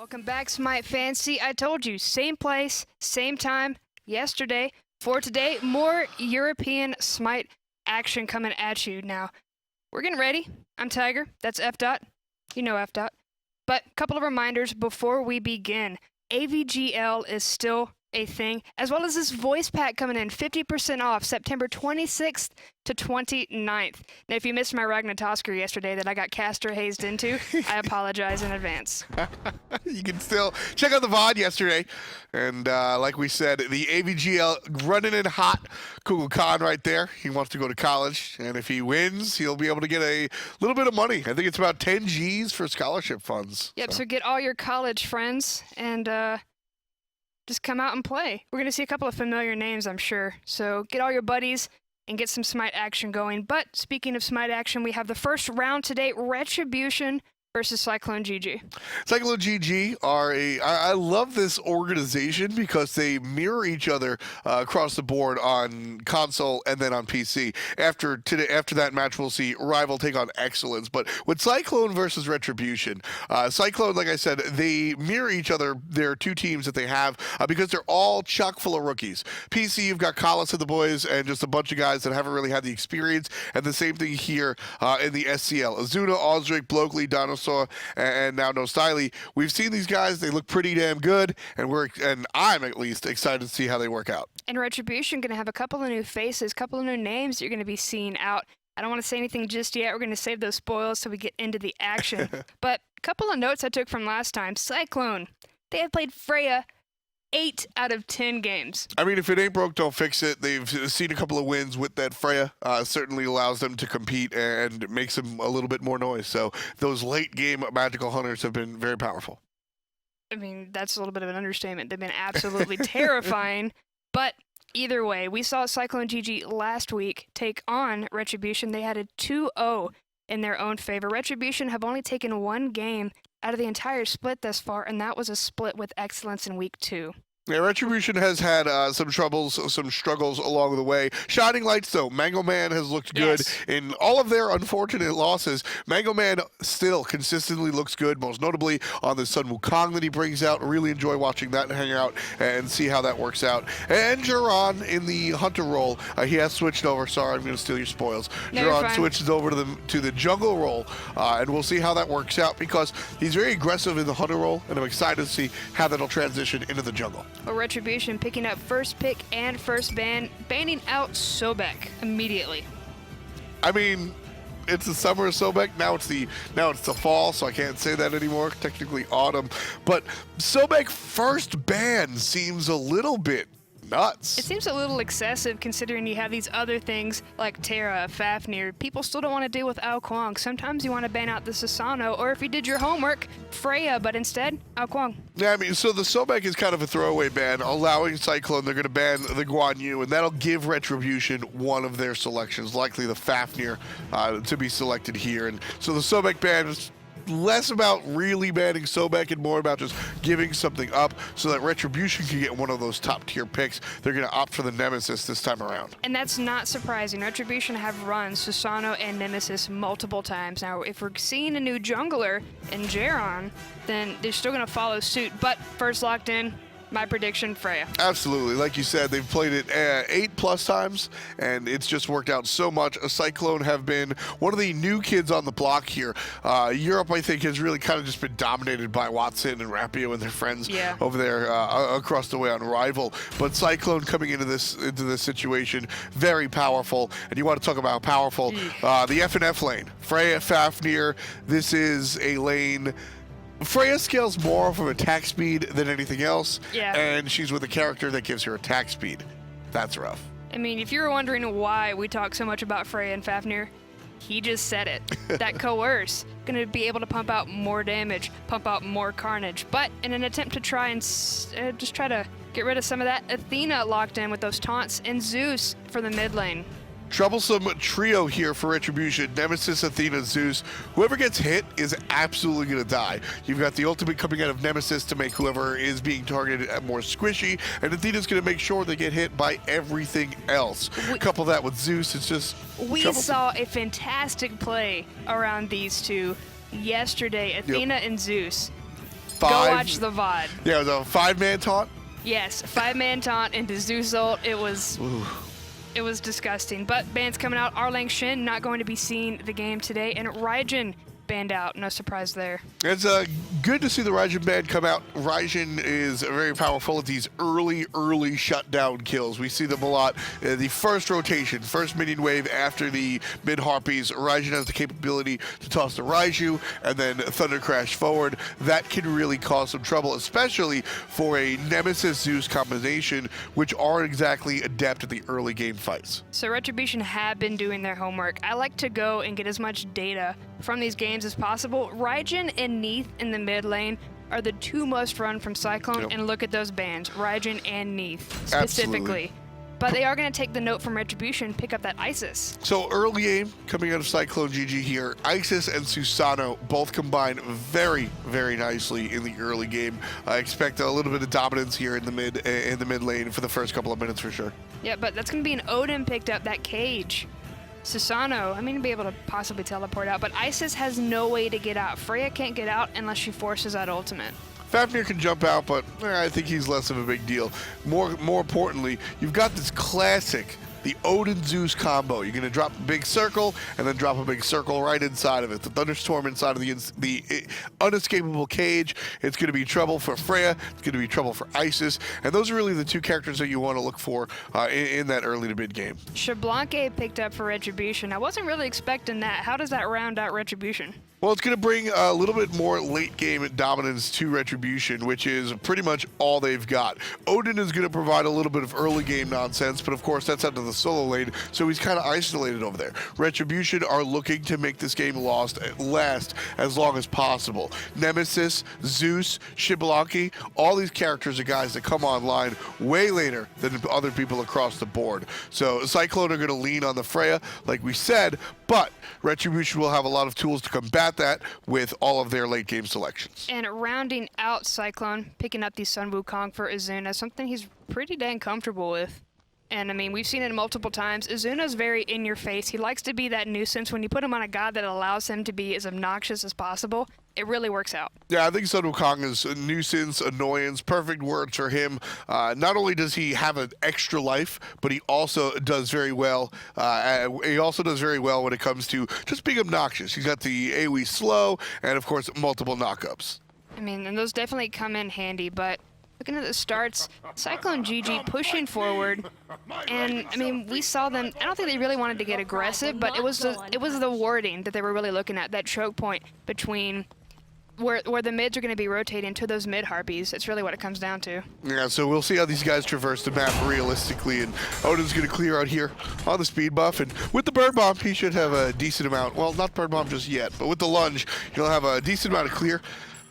Welcome back, Smite fans. See, I told you, same place, same time, yesterday. For today, more European Smite action coming at you. Now, we're getting ready. I'm Tiger. That's F dot. You know F dot. But a couple of reminders before we begin. AVGL is still a thing, as well as this voice pack coming in, 50% off, September 26th to 29th. Now, if you missed my Ragnatosker yesterday that I got caster hazed into, I apologize in advance. You can still check out the VOD yesterday. And like we said, the AVGL running in hot. Kugel Khan right there. He wants to go to college. And if he wins, he'll be able to get a little bit of money. I think it's about 10 G's for scholarship funds. Yep, so get all your college friends and just come out and play. We're going to see a couple of familiar names, I'm sure. So get all your buddies and get some Smite action going. But speaking of Smite action, we have the first round today, Retribution versus CycloneGG. CycloneGG are I love this organization because they mirror each other across the board on console and then on PC. After that match, we'll see Rival take on Excellence. But with Cyclone versus Retribution, Cyclone, like I said, they mirror each other. There are two teams that they have because they're all chock full of rookies. PC, you've got Collis and the boys and just a bunch of guys that haven't really had the experience. And the same thing here in the SCL. Ezzuna, Auzrik, Bloakley, DineOhSaw, and now NoStyly. We've seen these guys; they look pretty damn good, and I'm at least excited to see how they work out. And Retribution going to have a couple of new faces, a couple of new names you're going to be seeing out. I don't want to say anything just yet. We're going to save those spoils so we get into the action. But a couple of notes I took from last time: Cyclone, they have played Freya 8 out of 10 games. I mean, if it ain't broke, don't fix it. They've seen a couple of wins with that Freya. Certainly allows them to compete and makes them a little bit more noise. So those late game magical hunters have been very powerful. I mean, that's a little bit of an understatement. They've been absolutely terrifying. But either way, we saw CycloneGG last week take on Retribution. They had a 2-0 in their own favor. Retribution have only taken one game out of the entire split thus far, and that was a split with Excellence in week 2. Yeah, Retribution has had some struggles along the way. Shining lights, though. Mango Man has looked good in all of their unfortunate losses. Mango Man still consistently looks good, most notably on the Sun Wukong that he brings out. Really enjoy watching that hang out and see how that works out. And Jeron in the hunter role, he has switched over. Sorry, I'm going to steal your spoils. No, Jeron switches over to the jungle role, and we'll see how that works out because he's very aggressive in the hunter role, and I'm excited to see how that'll transition into the jungle. Well, Retribution picking up first pick and first ban, banning out Sobek immediately. I mean, it's the summer of Sobek. Now it's the fall, so I can't say that anymore. Technically autumn, but Sobek first ban seems a little bit nuts. It seems a little excessive considering you have these other things like Terra, Fafnir. People still don't want to deal with Wukong. Sometimes you want to ban out the Susano, or if you did your homework, Freya, but instead, Wukong. Yeah, I mean, so the Sobek is kind of a throwaway ban, allowing Cyclone. They're going to ban the Guan Yu, and that'll give Retribution one of their selections, likely the Fafnir, to be selected here. And so the Sobek ban is less about really banning Sobek and more about just giving something up so that Retribution can get one of those top tier picks. They're going to opt for the Nemesis this time around. And that's not surprising. Retribution have run Susano and Nemesis multiple times. Now, if we're seeing a new jungler in Jeron, then they're still going to follow suit. But first locked in, my prediction, Freya. Absolutely. Like you said, they've played it 8+ times, and it's just worked out so much. A Cyclone have been one of the new kids on the block here. Europe, I think, has really kind of just been dominated by Watson and Rapio and their friends over there across the way on Rival. But Cyclone coming into this situation, very powerful. And you want to talk about powerful, the F&F lane. Freya, Fafnir, this is a lane. Freya scales more from attack speed than anything else, and she's with a character that gives her attack speed. That's rough. I mean, if you were wondering why we talk so much about Freya and Fafnir, he just said it. That coerce, gonna be able to pump out more damage, pump out more carnage. But in an attempt to try and just try to get rid of some of that, Athena locked in with those taunts, and Zeus for the mid lane. Troublesome trio here for Retribution. Nemesis, Athena, Zeus. Whoever gets hit is absolutely going to die. You've got the ultimate coming out of Nemesis to make whoever is being targeted more squishy, and Athena's going to make sure they get hit by everything else. Couple that with Zeus, it's just We saw a fantastic play around these two yesterday, Athena and Zeus. 5. Go watch the VOD. Yeah, it was a 5-man taunt. Yes, 5-man taunt into Zeus ult. It was disgusting. But bans coming out. Arlang Shin not going to be seeing the game today, and Raijin banned out. No surprise there. It's good to see the Raijin ban come out. Raijin is very powerful at these early shutdown kills. We see them a lot. The first rotation, first minion wave after the mid Harpies, Raijin has the capability to toss the Raiju and then Thunder Crash forward. That can really cause some trouble, especially for a Nemesis Zeus combination, which aren't exactly adept at the early game fights. So Retribution have been doing their homework. I like to go and get as much data from these games as possible. Raijin and Neith in the mid lane are the 2 most run from Cyclone, Yep. and look at those bans, Raijin and Neith specifically. Absolutely. But they are going to take the note from Retribution, pick up that Isis. So early game coming out of CycloneGG here, Isis and Susano both combine very nicely in the early game. I expect a little bit of dominance here in the mid lane for the first couple of minutes for sure. Yeah, but that's going to be an Odin picked up that cage. Susano, I mean, be able to possibly teleport out, but Isis has no way to get out. Freya can't get out unless she forces out ultimate. Fafnir can jump out, but I think he's less of a big deal. More importantly, you've got this classic, the Odin Zeus combo. You're going to drop a big circle and then drop a big circle right inside of it. The Thunderstorm inside of the unescapable cage. It's going to be trouble for Freya. It's going to be trouble for Isis. And those are really the 2 characters that you want to look for in that early to mid game. Xbalanque picked up for Retribution. I wasn't really expecting that. How does that round out Retribution? Well, it's going to bring a little bit more late-game dominance to Retribution, which is pretty much all they've got. Odin is going to provide a little bit of early-game nonsense, but of course that's out to the solo lane, so he's kind of isolated over there. Retribution are looking to make this game last as long as possible. Nemesis, Zeus, CycloneGG, all these characters are guys that come online way later than other people across the board. So Cyclone are going to lean on the Freya, like we said, but Retribution will have a lot of tools to combat that with all of their late game selections. And rounding out Cyclone, picking up the Sun Wukong for Ezzuna, something he's pretty dang comfortable with. And I mean, we've seen it multiple times. Ezzuna's very in your face. He likes to be that nuisance. When you put him on a god that allows him to be as obnoxious as possible, it really works out. Yeah, I think Sun Wukong is a nuisance, annoyance, perfect words for him. Not only does he have an extra life, but he also does very well. When it comes to just being obnoxious. He's got the AoE slow and, of course, multiple knockups. I mean, and those definitely come in handy, but looking at the starts, CycloneGG pushing forward, and I mean, we saw them. I don't think they really wanted to get aggressive, but it was the warding that they were really looking at, that choke point between where the mids are going to be rotating to those mid Harpies. It's really what it comes down to. Yeah, so we'll see how these guys traverse the map realistically, and Odin's going to clear out here on the speed buff, and with the bird bomb, he should have a decent amount. Well, not bird bomb just yet, but with the lunge, he'll have a decent amount of clear.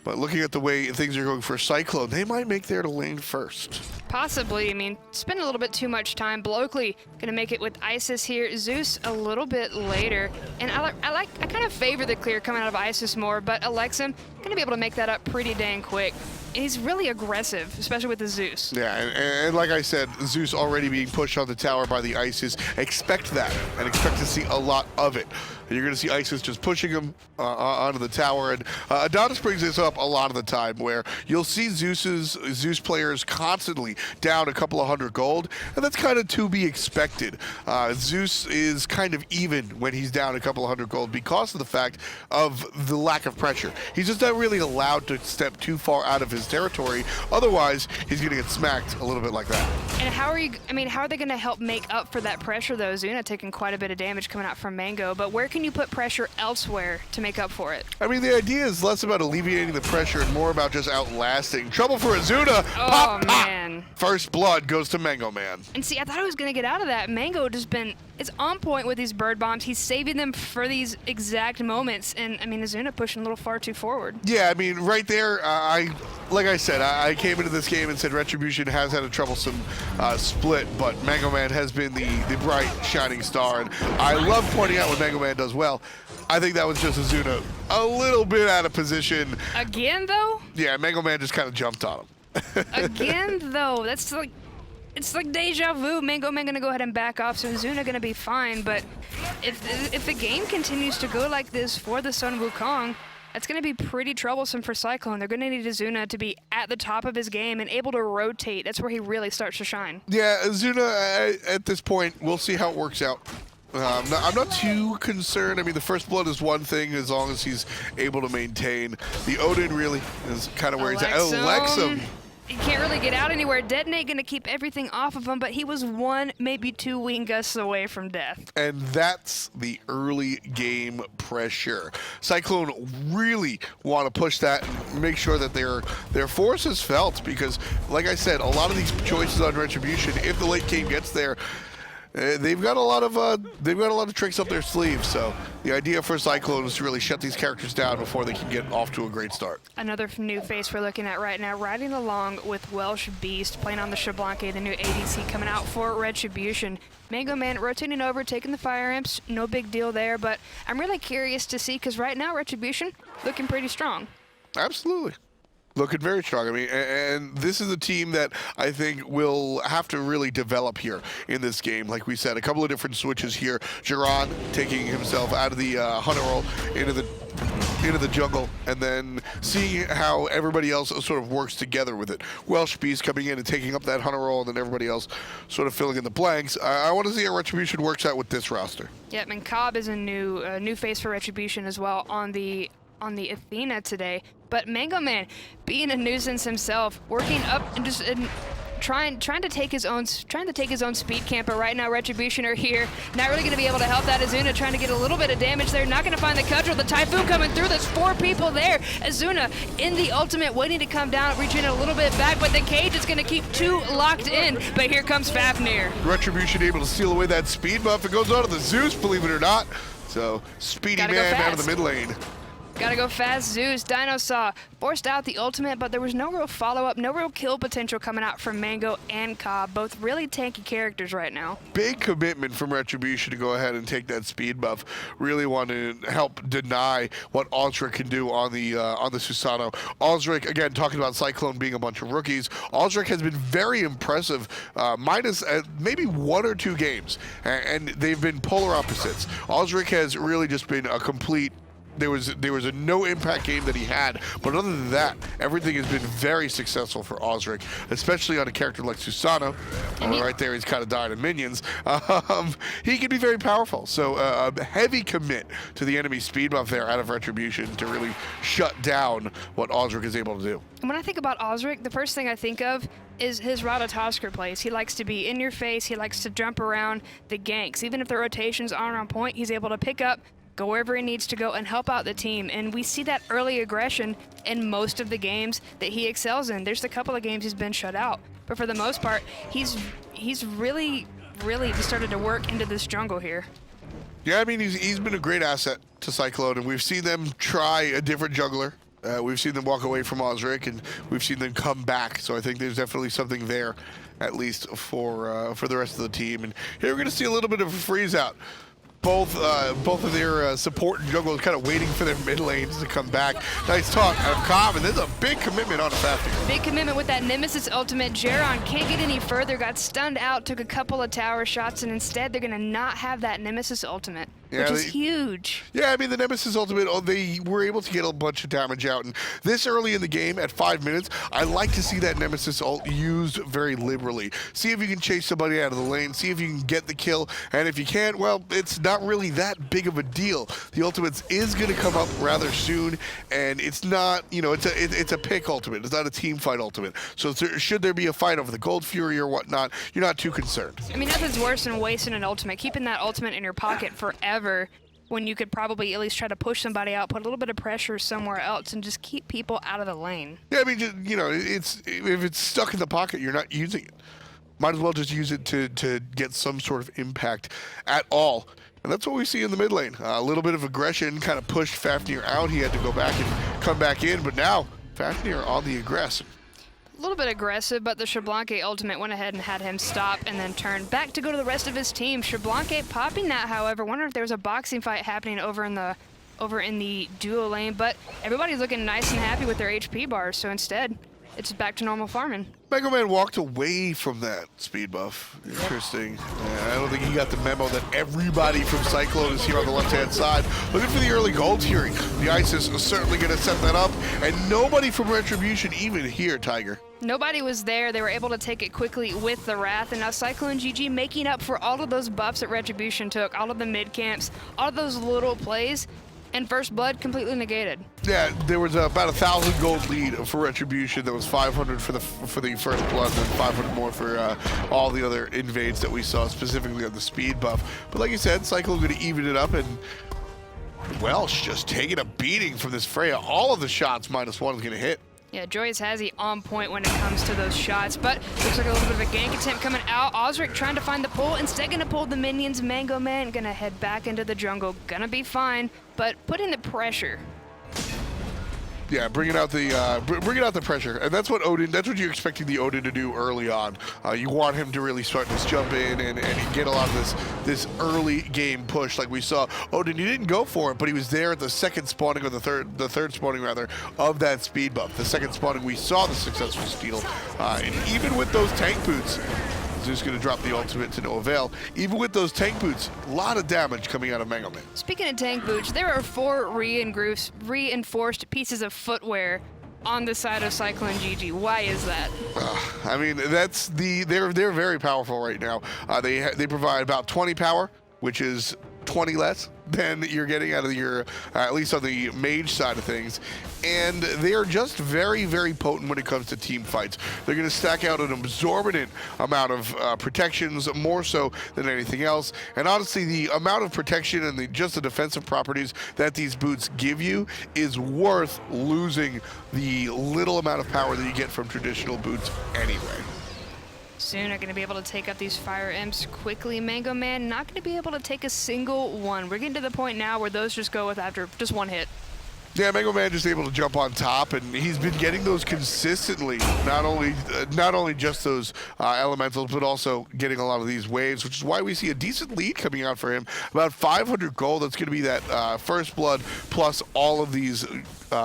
But looking at the way things are going for Cyclone, they might make their lane first. Possibly. I mean, spend a little bit too much time. Bloakley gonna make it with Isis here. Zeus a little bit later. And I kind of favor the clear coming out of Isis more, but Elexum gonna be able to make that up pretty dang quick. And he's really aggressive, especially with the Zeus. Yeah, and like I said, Zeus already being pushed on the tower by the Isis. Expect that, and expect to see a lot of it. You're going to see Isis just pushing him onto the tower, and Adonis brings this up a lot of the time, where you'll see Zeus players constantly down a couple of hundred gold, and that's kind of to be expected. Zeus is kind of even when he's down a couple of hundred gold because of the fact of the lack of pressure. He's just not really allowed to step too far out of his territory. Otherwise, he's going to get smacked a little bit like that. And how are they going to help make up for that pressure, though? Ezzuna taking quite a bit of damage coming out from Mango, but where can you put pressure elsewhere to make up for it? I mean, the idea is less about alleviating the pressure and more about just outlasting. Trouble for Ezzuna. Oh, Pop, man. Pop. First blood goes to Mango Man. And see, I thought I was going to get out of that. Mango just it's on point with these bird bombs. He's saving them for these exact moments. And, I mean, Ezzuna pushing a little far too forward. Yeah, I mean, right there, like I said, I came into this game and said Retribution has had a troublesome split, but Mango Man has been the bright, shining star. And I love pointing out what Mango Man does well. I think that was just Ezzuna a little bit out of position. Again, though? Yeah, Mango Man just kind of jumped on him. Again, though, that's like... It's like deja vu. Mango Man gonna go ahead and back off, so Ezzuna gonna be fine. But if the game continues to go like this for the Sun Wukong, That's going to be pretty troublesome for Cyclone. They're going to need Ezzuna to be at the top of his game and able to rotate. That's where he really starts to shine. Yeah, Ezzuna, at this point, we'll see how it works out. I'm not too concerned. I mean, the first blood is one thing as long as he's able to maintain. The Odin really is kind of where he's at. Elexum. He can't really get out anywhere. Detonate going to keep everything off of him, but he was 1, maybe 2 wing gusts away from death. And that's the early game pressure. Cyclone really want to push that and make sure that their force is felt because, like I said, a lot of these choices on Retribution, if the late game gets there, they've got a lot of tricks up their sleeves. So the idea for Cyclone is to really shut these characters down before they can get off to a great start. Another new face we're looking at right now, riding along with Welshbeastq, playing on the Xbalanque, the new ADC coming out for Retribution. Mango Man rotating over, taking the fire imps, no big deal there, but I'm really curious to see because right now Retribution looking pretty strong. Absolutely. Looking very strong. I mean, and this is a team that I think will have to really develop here in this game. Like we said, a couple of different switches here. Jeron taking himself out of the hunter role into the jungle, and then seeing how everybody else sort of works together with it. Welshbeastq coming in and taking up that hunter role, and then everybody else sort of filling in the blanks. I want to see how Retribution works out with this roster. Yep, and CobbY is a new face for Retribution as well on the Athena today. But Mango Man, being a nuisance himself, working up and just trying to take his own speed camp. But right now Retribution are here, not really going to be able to help that. Ezzuna trying to get a little bit of damage there, not going to find the cudgel. The Typhoon coming through. There's 4 people there. Ezzuna in the ultimate, waiting to come down, reaching a little bit back, but the cage is going to keep 2 locked in. But here comes Fafnir. Retribution able to steal away that speed buff. It goes on to the Zeus, believe it or not. So speedy man out of the mid lane. Gotta go fast, Zeus. DineOhSaw forced out the ultimate, but there was no real follow-up, no real kill potential coming out from Mango and CobbY, both really tanky characters right now. Big commitment from Retribution to go ahead and take that speed buff. Really want to help deny what Auzrik can do on the Susano. Auzrik, again, talking about Cyclone being a bunch of rookies. Auzrik has been very impressive, minus maybe 1 or 2 games, and they've been polar opposites. Auzrik has really just been a complete. There was a no impact game that he had, but other than that, everything has been very successful for Auzrik, especially on a character like Susano. Right there, he's kind of dying of minions. He can be very powerful. So a heavy commit to the enemy speed buff there out of Retribution to really shut down what Auzrik is able to do. And when I think about Auzrik, the first thing I think of is his Ratatosker plays. He likes to be in your face. He likes to jump around the ganks. Even if the rotations aren't on point, he's able to pick up, go wherever he needs to go, and help out the team. And we see that early aggression in most of the games that he excels in. There's a couple of games he's been shut out, but for the most part, he's really started to work into this jungle here. Yeah, I mean, he's been a great asset to Cyclone, and we've seen them try a different jungler. We've seen them walk away from Auzrik, and we've seen them come back. So I think there's definitely something there, at least for the rest of the team. And here we're going to see a little bit of a freeze out. Both of their support and jungle is kind of waiting for their mid lanes to come back. Nice talk out of CobbY, and there's a big commitment on Fafnir. Big commitment with that Nemesis ultimate. Jeron can't get any further, got stunned out, took a couple of tower shots, and instead they're going to not have that Nemesis ultimate, which is huge. Yeah, I mean, the Nemesis ultimate, they were able to get a bunch of damage out. And this early in the game, at 5 minutes, I like to see that Nemesis ult used very liberally. See if you can chase somebody out of the lane, see if you can get the kill, and if you can't, well, it's not really that big of a deal. The ultimate is going to come up rather soon, and it's not, you know, it's a pick ultimate. It's not a team fight ultimate. So should there be a fight over the Gold Fury or whatnot, you're not too concerned. I mean, nothing's worse than wasting an ultimate, keeping that ultimate in your pocket forever, when you could probably at least try to push somebody out, put a little bit of pressure somewhere else, and just keep people out of the lane. Yeah, I mean, just, you know, if it's stuck in the pocket, you're not using it. Might as well just use it to get some sort of impact at all. And that's what we see in the mid lane. A little bit of aggression kind of pushed Fafnir out. He had to go back and come back in, but now Fafnir on the aggressive. A little bit aggressive, but the Xbalanque ultimate went ahead and had him stop and then turn back to go to the rest of his team. Xbalanque popping that, however. Wonder if there was a boxing fight happening over in the duo lane, but everybody's looking nice and happy with their HP bars, so instead, it's back to normal farming. Mega Man walked away from that speed buff. Interesting. Yeah, I don't think he got the memo that everybody from Cyclone is here on the left-hand side. Looking for the early gold here. The Isis is certainly going to set that up, and nobody from Retribution even here, Tiger. Nobody was there. They were able to take it quickly with the Wrath, and now CycloneGG making up for all of those buffs that Retribution took, all of the mid camps, all of those little plays, and First Blood completely negated. Yeah, there was about 1,000 gold lead for Retribution. That was 500 for the First Blood, and then 500 more for all the other invades that we saw, specifically on the speed buff. But like you said, Cyclone going to even it up, and Welsh just taking a beating from this Freya. All of the shots -1 is going to hit. Yeah, JoyousHazzy on point when it comes to those shots, but looks like a little bit of a gank attempt coming out. Auzrik trying to find the pull, instead gonna pull the minions. Mango Man gonna head back into the jungle, gonna be fine, but putting the pressure. Yeah, bringing out the pressure, and that's what Odin. That's what you're expecting the Odin to do early on. You want him to really start to jump in and get a lot of this early game push, like we saw. Odin, he didn't go for it, but he was there at the second spawning, or the third spawning rather, of that speed buff. The second spawning, we saw the successful steal, and even with those tank boots. Zeus going to drop the ultimate to no avail. Even with those tank boots, a lot of damage coming out of Mango Man. Speaking of tank boots, there are 4 reinforced pieces of footwear on the side of CycloneGG. Why is that? I mean, they're very powerful right now. They provide about 20 power, which is 20 less than you're getting out of your, at least on the mage side of things. And they are just very, very potent when it comes to team fights. They're going to stack out an exorbitant amount of protections, more so than anything else. And honestly, the amount of protection and just the defensive properties that these boots give you is worth losing the little amount of power that you get from traditional boots anyway. Soon are going to be able to take up these fire imps quickly. Mango Man not going to be able to take a single one. We're getting to the point now where those just go with after just one hit. Yeah, Mango Man just able to jump on top, and he's been getting those consistently. Not only just those elementals, but also getting a lot of these waves, which is why we see a decent lead coming out for him. About 500 gold. That's going to be that First Blood plus all of these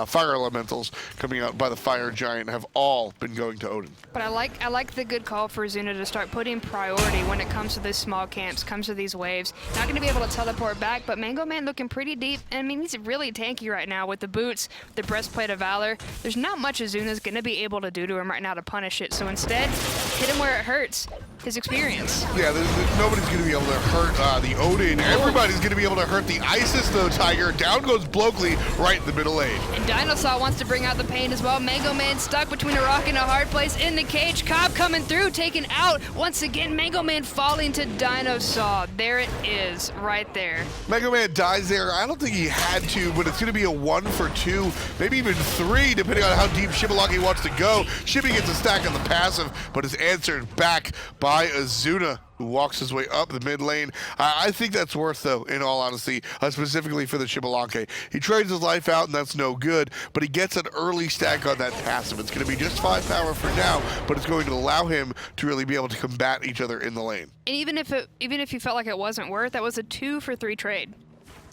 fire elementals coming out by the fire giant have all been going to Odin. But I like the good call for Ezzuna to start putting priority when it comes to these small camps, comes to these waves. Not going to be able to teleport back, but Mango Man looking pretty deep. And I mean, he's really tanky right now with the boots, the breastplate of valor. There's not much Ezzuna's going to be able to do to him right now to punish it. So instead, hit him where it hurts. His experience. Yeah, nobody's going to be able to hurt the Odin. Everybody's going to be able to hurt the Isis, though, Tiger. Down goes Bloakley right in the middle lane. And DineOhSaw wants to bring out the pain as well. Mango Man stuck between a rock and a hard place in the cage. CobbY coming through, taken out. Once again, Mango Man falling to DineOhSaw. There it is, right there. Mango Man dies there. I don't think he had to, but it's going to be a 1 for 2, maybe even 3, depending on how deep Xbalanque wants to go. Xibby gets a stack on the passive, but is answered back by Ezzuna, who walks his way up the mid lane. I think that's worth, though, in all honesty, specifically for the Xbalanque. He trades his life out, and that's no good, but he gets an early stack on that passive. It's going to be just 5 power for now, but it's going to allow him to really be able to combat each other in the lane. And even if you felt like it wasn't worth, that was a 2 for 3 trade.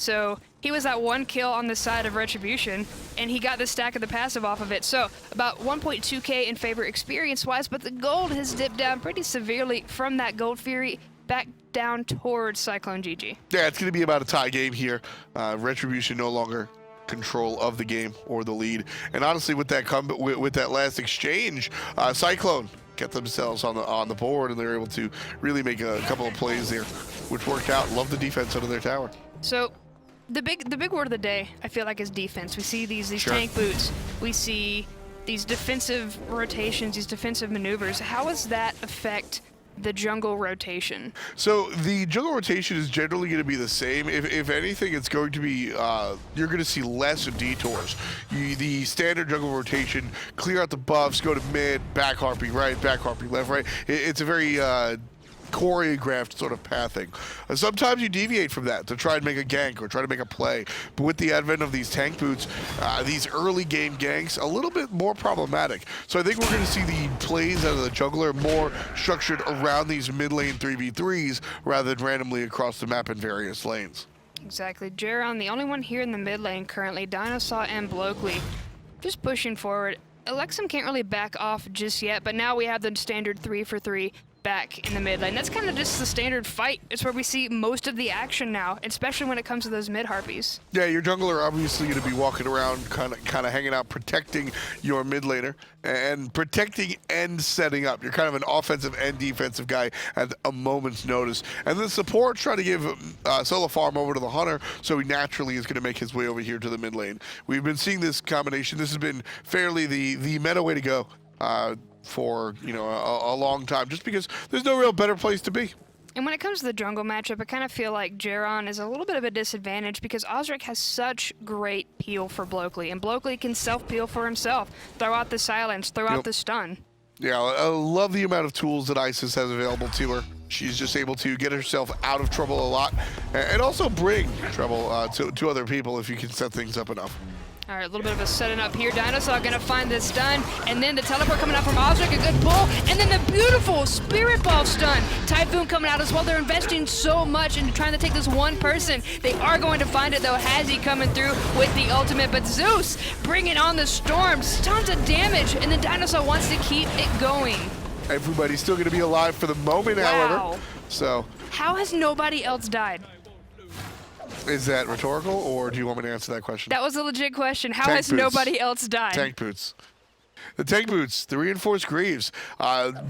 So he was at 1 kill on the side of Retribution, and he got the stack of the passive off of it. So about 1.2k in favor experience-wise, but the gold has dipped down pretty severely from that Gold Fury back down towards CycloneGG. Yeah, it's going to be about a tie game here. Retribution no longer control of the game or the lead. And honestly, with that last exchange, Cyclone get themselves on the board, and they're able to really make a couple of plays there, which worked out. Love the defense under their tower. So the big word of the day, I feel like, is defense. We see these Sure. tank boots. We see these defensive rotations, these defensive maneuvers. How does that affect the jungle rotation? So the jungle rotation is generally going to be the same. If anything, it's going to be, you're going to see less detours. The standard jungle rotation, clear out the buffs, go to mid, back harping right, back harping left, right. It's a very choreographed sort of pathing. Sometimes you deviate from that to try and make a gank or try to make a play, but with the advent of these tank boots, these early game ganks, a little bit more problematic. So I think we're going to see the plays out of the jungler more structured around these mid lane 3v3s rather than randomly across the map in various lanes. Exactly. Jeron, the only one here in the mid lane currently, DineOhSaw and Bloakley, just pushing forward. Elexum can't really back off just yet, but now we have the standard 3-for-3 back in the mid lane. That's kind of just the standard fight. It's where we see most of the action now, especially when it comes to those mid harpies. Yeah, your jungler obviously going to be walking around, kind of hanging out, protecting your mid laner, and protecting and setting up. You're kind of an offensive and defensive guy at a moment's notice. And the support's trying to give solo farm over to the hunter, so he naturally is going to make his way over here to the mid lane. We've been seeing this combination. This has been fairly the meta way to go. For a long time, just because there's no real better place to be. And when it comes to the jungle matchup, I kind of feel like Jeron is a little bit of a disadvantage because Auzrik has such great peel for Bloakley, and Bloakley can self-peel for himself. Throw out the silence, throw out the stun. Yeah, I love the amount of tools that Isis has available to her. She's just able to get herself out of trouble a lot, and also bring trouble to other people if you can set things up enough. All right, a little bit of a setting up here. DineOhSaw gonna find this stun, and then the teleport coming out from Auzrik, a good pull, and then the beautiful Spirit Ball stun. Typhoon coming out as well. They're investing so much into trying to take this one person. They are going to find it though. Hazzy coming through with the ultimate, but Zeus bringing on the storms, tons of damage, and then DineOhSaw wants to keep it going. Everybody's still gonna be alive for the moment, however. So. How has nobody else died? Is that rhetorical, or do you want me to answer that question? That was a legit question. How Tank has boots. nobody else died? Tank boots. The tank boots, the reinforced greaves.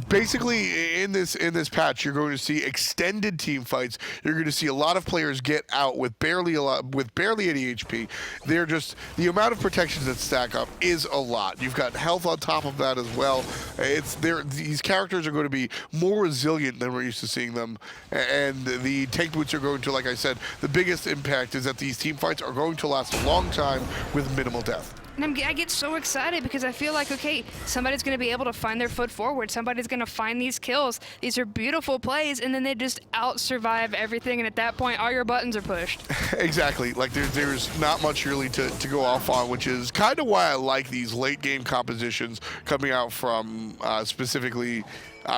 Basically, in this patch, you're going to see extended team fights. You're going to see a lot of players get out with barely any HP. They're just the amount of protections that stack up is a lot. You've got health on top of that as well. These characters are going to be more resilient than we're used to seeing them, and the tank boots are going to, like I said, the biggest impact is that these team fights are going to last a long time with minimal death. And I get so excited because I feel like, okay, somebody's going to be able to find their foot forward. Somebody's going to find these kills. These are beautiful plays, and then they just out-survive everything, and at that point, all your buttons are pushed. Exactly. Like, there's not much really to go off on, which is kind of why I like these late-game compositions coming out from specifically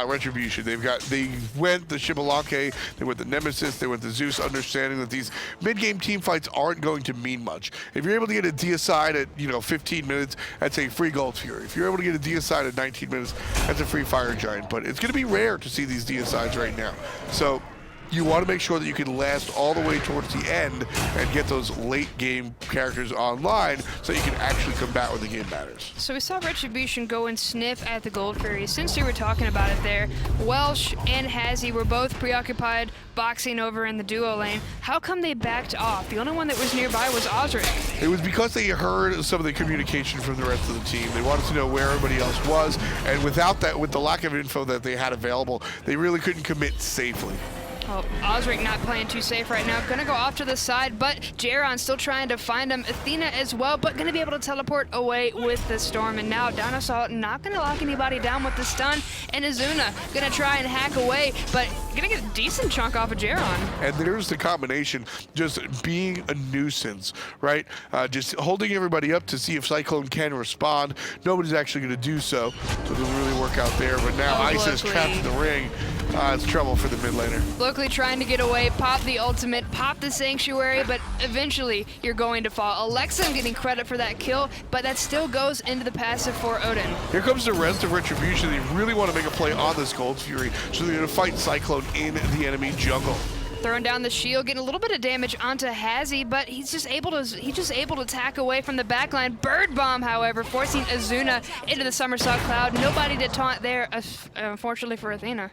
Retribution. They went the Xbalanque, they went the Nemesis, they went the Zeus, understanding that these mid-game team fights aren't going to mean much. If you're able to get a deicide at 15 minutes, that's a free Gold Fury. If you're able to get a deicide at 19 minutes, that's a free Fire Giant. But it's going to be rare to see these deicides right now. So you want to make sure that you can last all the way towards the end and get those late game characters online so you can actually combat when the game matters. So we saw Retribution go and sniff at the Gold Fury. Since you were talking about it there, Welsh and Hazzy were both preoccupied boxing over in the duo lane. How come they backed off? The only one that was nearby was Auzrik. It was because they heard some of the communication from the rest of the team. They wanted to know where everybody else was, and without that, with the lack of info that they had available, they really couldn't commit safely. Well, Auzrik not playing too safe right now. Gonna go off to the side, but Jeron still trying to find him. Athena as well, but gonna be able to teleport away with the storm. And now DineOhSaw not gonna lock anybody down with the stun. And Ezzuna gonna try and hack away, but gonna get a decent chunk off of Jeron. And there's the combination, just being a nuisance, right? Just holding everybody up to see if Cyclone can respond. Nobody's actually gonna do so, so it doesn't really work out there. But now Isis trapped in the ring. It's trouble for the mid laner. Bloakley trying to get away, pop the ultimate, pop the sanctuary, but eventually you're going to fall. Elexum getting credit for that kill, but that still goes into the passive for Odin. Here comes the rest of Retribution. They really want to make a play on this Gold Fury, so they're going to fight Cyclone in the enemy jungle. Throwing down the shield, getting a little bit of damage onto Hazzy, but he's just able to tack away from the backline. Bird bomb, however, forcing Ezzuna into the somersault cloud. Nobody to taunt there, unfortunately for Athena.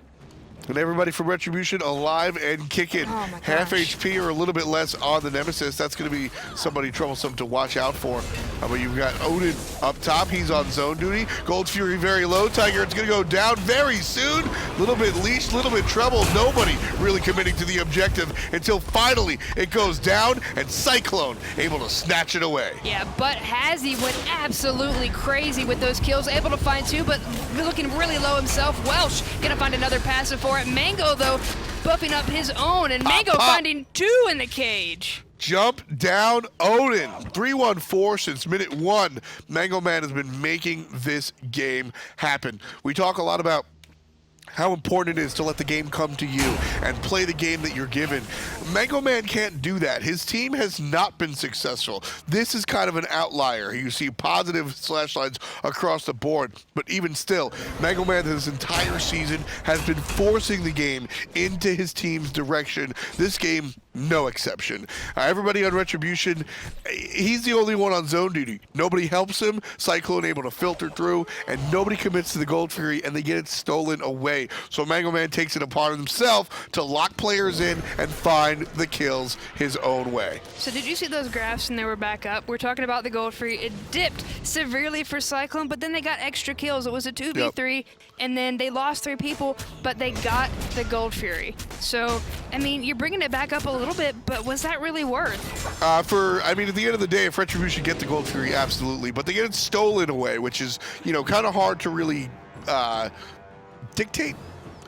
And everybody from Retribution alive and kicking. Oh my Half gosh. HP or a little bit less on the Nemesis. That's going to be somebody troublesome to watch out for. But you've got Odin up top. He's on zone duty. Gold Fury very low. Tiger, it's going to go down very soon. A little bit leashed, a little bit troubled. Nobody really committing to the objective until finally it goes down and Cyclone able to snatch it away. Yeah, but Hazzy went absolutely crazy with those kills. Able to find two, but looking really low himself. Welsh gonna find another passive for it. Mango, though, buffing up his own, and Mango finding two in the cage. Jump down Odin. 3-1-4 since minute 1. Mango Man has been making this game happen. We talk a lot about how important it is to let the game come to you and play the game that you're given. ManLikeJeron can't do that. His team has not been successful. This is kind of an outlier. You see positive slash lines across the board, but even still, ManLikeJeron this entire season has been forcing the game into his team's direction. This game, no exception. Everybody on Retribution, he's the only one on zone duty. Nobody helps him. Cyclone able to filter through, and nobody commits to the Gold Fury, and they get it stolen away. So ManLikeJeron takes it upon himself to lock players in and find the kills his own way. So did you see those graphs and they were back up? We're talking about the Gold Fury. It dipped severely for Cyclone, but then they got extra kills. It was a 2v3, and then they lost 3 people, but they got the Gold Fury. So, I mean, you're bringing it back up a little bit, but was that really worth? I mean, at the end of the day, if Retribution get the Gold Fury, absolutely. But they get it stolen away, which is, you know, kind of hard to really dictate.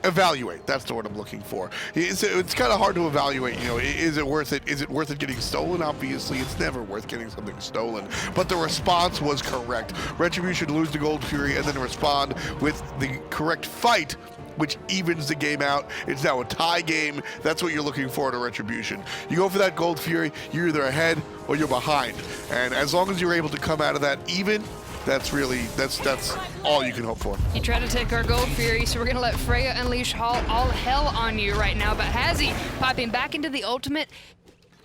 Evaluate, that's the word I'm looking for. It's kind of hard to evaluate, you know, is it worth it? Is it worth it getting stolen? Obviously, it's never worth getting something stolen. But the response was correct. Retribution lose the Gold Fury and then respond with the correct fight, which evens the game out. It's now a tie game. That's what you're looking for at a Retribution. You go for that Gold Fury, you're either ahead or you're behind. And as long as you're able to come out of that even, that's all you can hope for. You try to take our Gold Fury, so we're going to let Freya unleash all hell on you right now. But Hazzy popping back into the ultimate.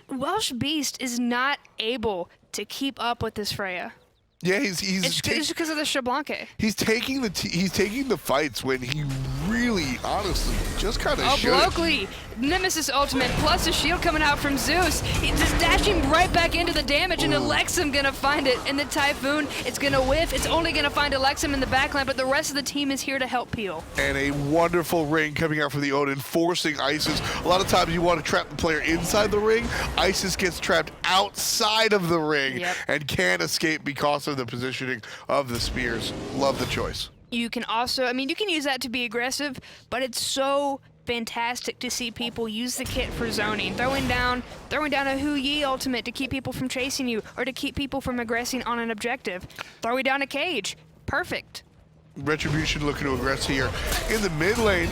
Welshbeastq is not able to keep up with this Freya. Yeah, it's because of the Xbalanque. He's taking the fights when he really, honestly, just kind of should. Bloakley, Nemesis ultimate plus a shield coming out from Zeus. He's just dashing right back into the damage, and Elexum gonna find it in the Typhoon. It's gonna whiff. It's only gonna find Elexum in the backline, but the rest of the team is here to help peel. And a wonderful ring coming out from the Odin, forcing Isis. A lot of times you want to trap the player inside the ring. Isis gets trapped outside of the ring and can't escape because of the positioning of the spears. Love the choice. You can also, I mean, you can use that to be aggressive, but it's so fantastic to see people use the kit for zoning, throwing down a Hu-Yi ultimate to keep people from chasing you or to keep people from aggressing on an objective, throwing down a cage. Perfect. Retribution looking to aggress here in the mid lane.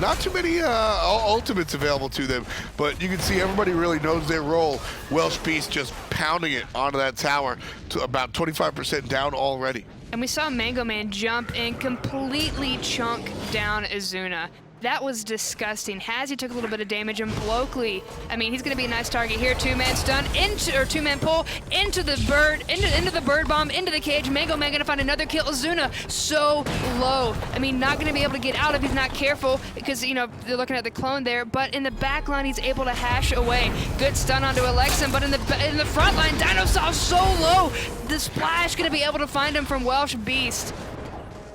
Not too many ultimates available to them, but you can see everybody really knows their role. Welshbeastq just pounding it onto that tower to about 25% down already. And we saw ManLikeJeron jump and completely chunk down Ezzuna. That was disgusting. Hazzy took a little bit of damage, and Bloakley, I mean, he's going to be a nice target here. 2-man stun, or 2-man pull, into the bird, into the bird bomb, into the cage. ManLikeJeron going to find another kill. Ezzuna so low. I mean, not going to be able to get out if he's not careful, because, you know, they're looking at the clone there. But in the back line, he's able to hash away. Good stun onto Elexum, but in the front line, DineOhSaw so low. The splash going to be able to find him from Welshbeastq.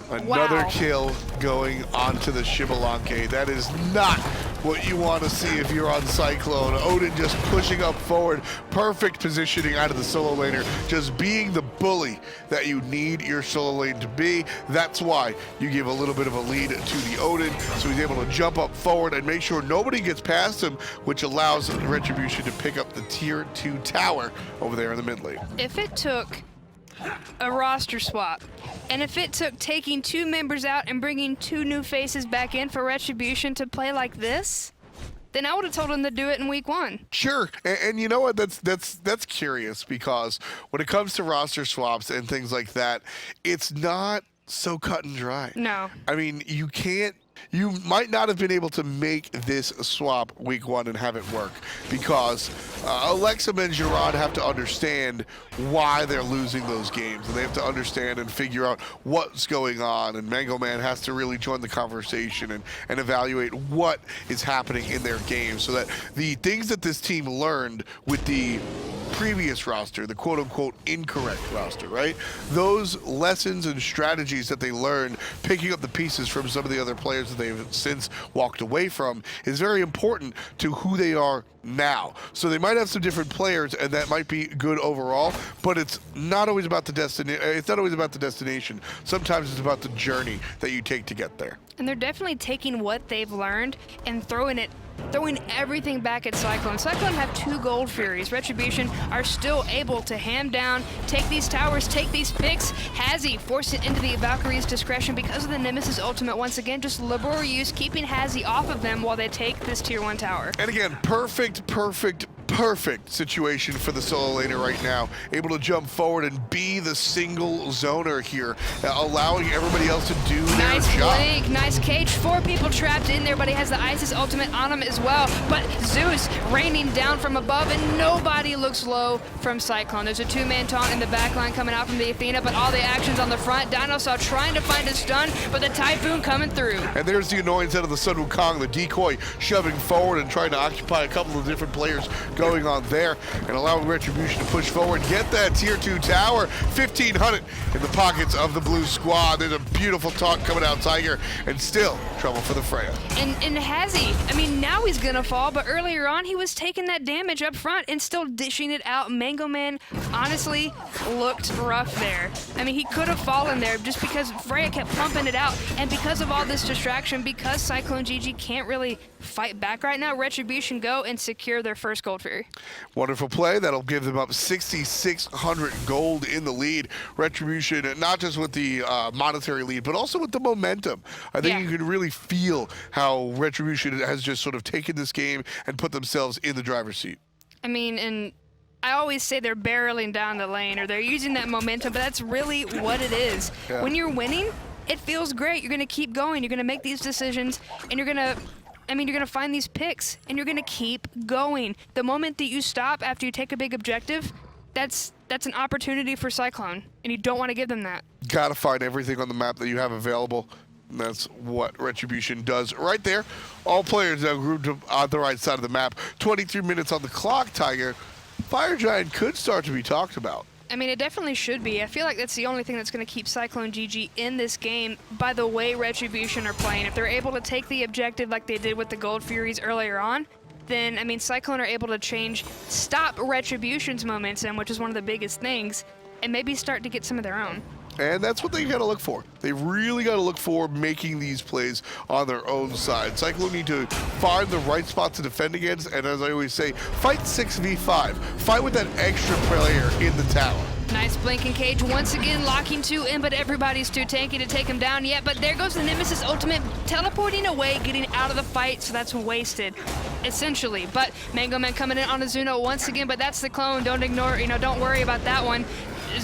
Another kill going onto the Xbalanque. That is not what you want to see if you're on Cyclone. Odin just pushing up forward. Perfect positioning out of the solo laner. Just being the bully that you need your solo lane to be. That's why you give a little bit of a lead to the Odin, so he's able to jump up forward and make sure nobody gets past him, which allows Retribution to pick up the tier 2 tower over there in the mid lane. If it took a roster swap, and if it took taking 2 members out and bringing 2 new faces back in for Retribution to play like this, then I would have told him to do it in week 1. Sure, and you know what? That's curious, because when it comes to roster swaps and things like that, it's not so cut and dry. No. I mean, you might not have been able to make this swap week 1 and have it work, because Elexum and Jeron have to understand why they're losing those games, and they have to understand and figure out what's going on, and ManLikeJeron has to really join the conversation and evaluate what is happening in their game, so that the things that this team learned with the previous roster, the quote-unquote incorrect roster, right? Those lessons and strategies that they learned, picking up the pieces from some of the other players that they've since walked away from, is very important to who they are now. So they might have some different players, and that might be good overall, but it's not always about the destination. Sometimes it's about the journey that you take to get there. And they're definitely taking what they've learned and throwing everything back at Cyclone. Cyclone have 2 Gold Furies. Retribution are still able to ham down, take these towers, take these picks. HazZy forced it into the Valkyrie's discretion because of the Nemesis ultimate. Once again, just liberal use, keeping HazZy off of them while they take this tier 1 tower. And again, perfect situation for the solo laner right now. Able to jump forward and be the single zoner here, allowing everybody else to do their job. Nice blink, nice cage. 4 people trapped in there, but he has the Isis ultimate on him as well. But Zeus raining down from above, and nobody looks low from Cyclone. There's a 2-man taunt in the backline coming out from the Athena, but all the actions on the front. DineOhSaw trying to find a stun, but the Typhoon coming through. And there's the annoyance out of the Sun Wukong, the decoy shoving forward and trying to occupy a couple of different players going on there, and allowing Retribution to push forward, get that tier 2 tower. 1,500 in the pockets of the blue squad. There's a beautiful taunt coming out Tiger, and still trouble for the Freya. And HazZy, I mean, now he's gonna fall, but earlier on he was taking that damage up front and still dishing it out. Mango Man honestly looked rough there. I mean, he could have fallen there just because Freya kept pumping it out, and because of all this distraction, because CycloneGG can't really fight back right now, Retribution go and secure their first Gold Fury. Wonderful play. That'll give them up 6,600 gold in the lead. Retribution, not just with the monetary lead, but also with the momentum. I think you can really feel how Retribution has just sort of taken this game and put themselves in the driver's seat. I mean, and I always say they're barreling down the lane, or they're using that momentum, but that's really what it is. Yeah. When you're winning, it feels great. You're going to keep going. You're going to make these decisions, and you're going to find these picks, and you're going to keep going. The moment that you stop after you take a big objective, that's an opportunity for Cyclone, and you don't want to give them that. Gotta find everything on the map that you have available. And that's what Retribution does right there. All players now grouped on the right side of the map. 23 minutes on the clock, Tiger. Fire Giant could start to be talked about. I mean, it definitely should be. I feel like that's the only thing that's going to keep CycloneGG in this game by the way Retribution are playing. If they're able to take the objective like they did with the Gold Furies earlier on, then, I mean, Cyclone are able to stop Retribution's momentum, which is one of the biggest things, and maybe start to get some of their own. And that's what they got to look for. They really got to look for making these plays on their own side. Cyclone need to find the right spot to defend against, and as I always say, fight 6v5. Fight with that extra player in the tower. Nice blinking cage, once again locking 2 in, but everybody's too tanky to take him down yet. But there goes the Nemesis ultimate, teleporting away, getting out of the fight, so that's wasted, essentially. But Mango Man coming in on Ezzuna once again, but that's the clone. Don't ignore, don't worry about that one.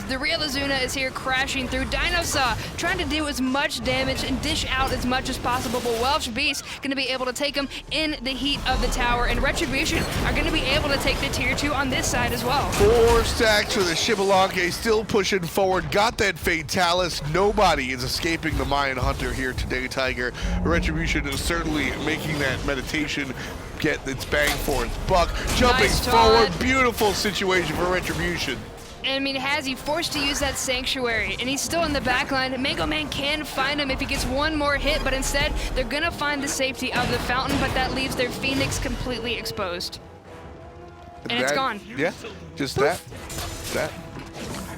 The real Ezzuna is here crashing through. DineOhSaw trying to do as much damage and dish out as much as possible, but Welshbeastq going to be able to take him in the heat of the tower, and Retribution are going to be able to take the tier 2 on this side as well. 4 stacks for the Xbalanque, still pushing forward, got that Fatalis. Nobody is escaping the Mayan Hunter here today, Tiger. Retribution is certainly making that meditation get its bang for its buck. Jumping forward, beautiful situation for Retribution. And I mean, HazZy forced to use that Sanctuary, and he's still in the backline. Mango Man can find him if he gets one more hit, but instead, they're gonna find the safety of the fountain, but that leaves their Phoenix completely exposed. And it's gone. Yeah, just that.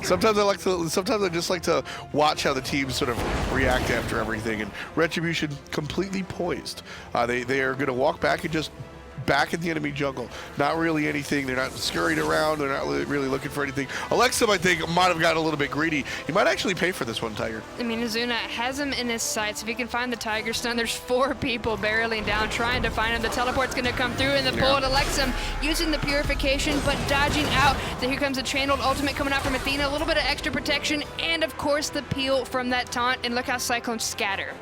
Sometimes I just like to watch how the teams sort of react after everything, and Retribution completely poised. They are gonna walk back and just back in the enemy jungle. Not really anything. They're not scurried around. They're not really looking for anything. Elexum, I think, might have gotten a little bit greedy. He might actually pay for this one, Tiger. I mean, Ezzuna has him in his sights. If he can find the Tiger Stun, there's 4 people barreling down trying to find him. The teleport's going to come through in the pull at Elexum, using the purification, but dodging out. Then here comes the channeled ultimate coming out from Athena. A little bit of extra protection, and of course the peel from that taunt. And look how Cyclone scatter.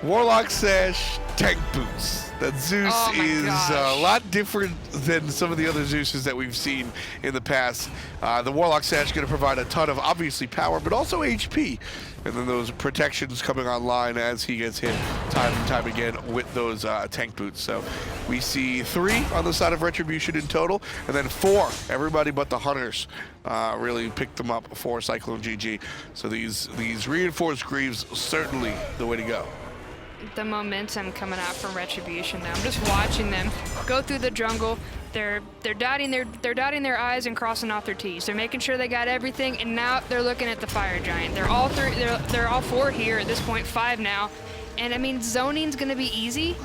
Warlock Sash, tank boots. That Zeus is a lot different than some of the other Zeuses that we've seen in the past. The Warlock Sash is going to provide a ton of, obviously, power, but also HP. And then those protections coming online as he gets hit time and time again with those tank boots. So we see 3 on the side of Retribution in total, and then 4, everybody but the Hunters really picked them up for CycloneGG. So these reinforced Greaves, certainly the way to go. The momentum coming out from Retribution now. I'm just watching them go through the jungle, They're dotting their I's and crossing off their T's. They're making sure they got everything, and now they're looking at the fire giant. They're all three. They're all four here at this point, 5 now. And I mean, zoning's gonna be easy,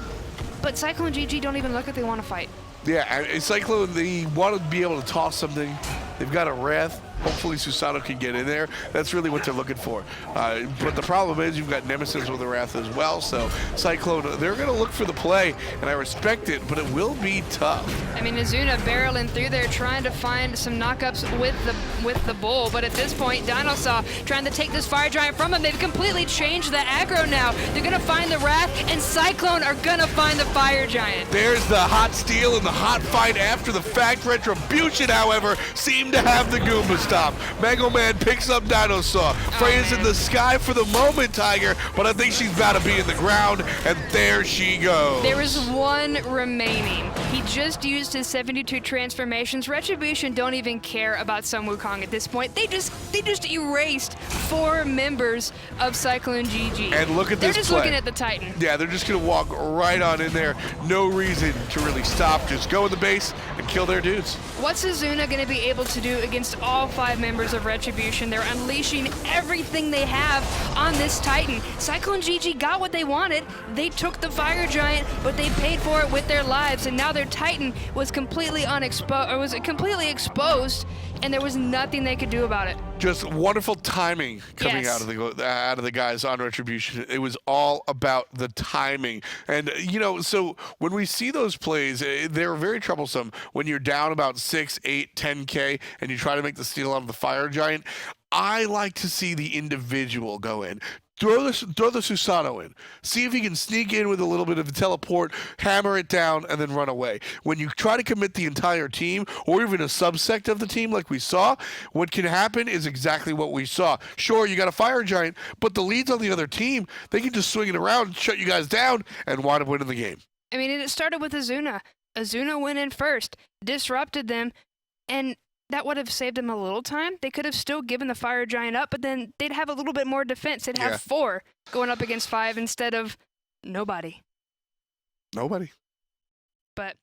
but CycloneGG don't even look like they want to fight. Yeah, and Cyclone, they want to be able to toss something. They've got a Wrath. Hopefully Susano can get in there. That's really what they're looking for. But the problem is you've got Nemesis with a Wrath as well, so Cyclone, they're going to look for the play, and I respect it, but it will be tough. I mean, Ezzuna barreling through there trying to find some knockups with the bull, but at this point, DineOhSaw trying to take this fire giant from him. They've completely changed the aggro now. They're going to find the Wrath, and Cyclone are going to find the fire giant. There's the hot steal and the hot fight after the fact. Retribution, however, seemed to have the Goomba stop. Mango Man picks up DineOhSaw. Freya's in the sky for the moment, Tiger, but I think she's about to be in the ground, and there she goes. There is one remaining. He just used his 72 transformations. Retribution don't even care about some Wukong at this point. They just erased 4 members of CycloneGG. And look at They're this just play. looking at the Titan. Yeah, they're just going to walk right on in there. No reason to really stop. Just go in the base and kill their dudes. What's Ezzuna going to be able to do against all 5 members of Retribution? They're unleashing everything they have on this Titan. CycloneGG got what they wanted. They took the fire giant, but they paid for it with their lives, and now their Titan was completely exposed, and there was nothing they could do about it. Just wonderful timing coming out of the guys on Retribution. It was all about the timing. And, you know, so when we see those plays, they're very troublesome when you're down about 6, 8, 10K and you try to make the steal out of the fire giant. I like to see the individual go in. Throw the Susano in. See if he can sneak in with a little bit of a teleport, hammer it down, and then run away. When you try to commit the entire team, or even a subsect of the team like we saw, what can happen is exactly what we saw. Sure, you got a fire giant, but the leads on the other team, they can just swing it around, shut you guys down, and wind up winning the game. I mean, it started with Ezzuna. Ezzuna went in first, disrupted them, and that would have saved them a little time. They could have still given the fire giant up, but then they'd have a little bit more defense. They'd have 4 going up against 5 instead of nobody. Nobody. But